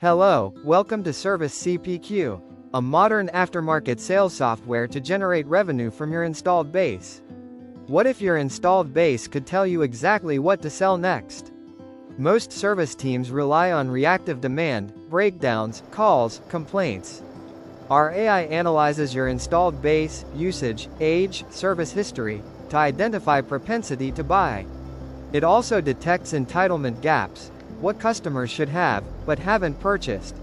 Hello, welcome to ServiceCPQ, a modern aftermarket sales software to generate revenue from your installed base. What if your installed base could tell you exactly what to sell next? Most service teams rely on reactive demand, breakdowns, calls, complaints. Our AI analyzes your installed base, usage, age, service history, to identify propensity to buy. It also detects entitlement gaps, what customers should have, but haven't purchased.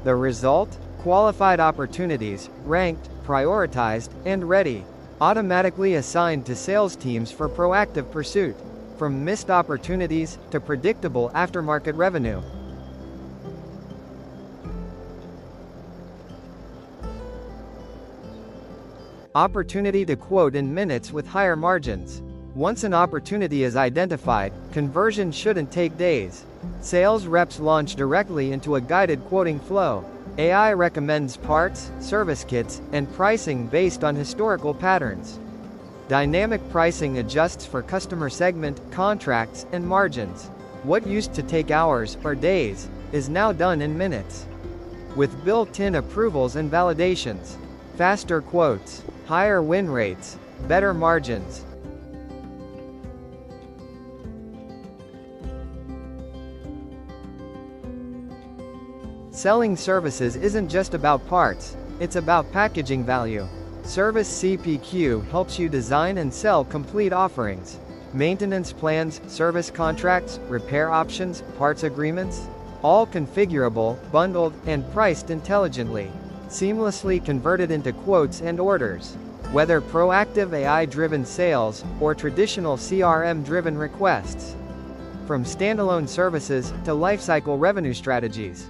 The result? Qualified opportunities, ranked, prioritized, and ready. Automatically assigned to sales teams for proactive pursuit. From missed opportunities, to predictable aftermarket revenue. Opportunity to quote in minutes with higher margins. Once an opportunity is identified, conversion shouldn't take days. Sales reps launch directly into a guided quoting flow. AI recommends parts, service kits, and pricing based on historical patterns. Dynamic pricing adjusts for customer segment, contracts, and margins. What used to take hours or days is now done in minutes. With built-in approvals and validations. Faster quotes, higher win rates, better margins. Selling services isn't just about parts, it's about packaging value. ServiceCPQ helps you design and sell complete offerings. Maintenance plans, service contracts, repair options, parts agreements, all configurable, bundled, and priced intelligently. Seamlessly converted into quotes and orders. Whether proactive AI-driven sales, or traditional CRM-driven requests. From standalone services to lifecycle revenue strategies.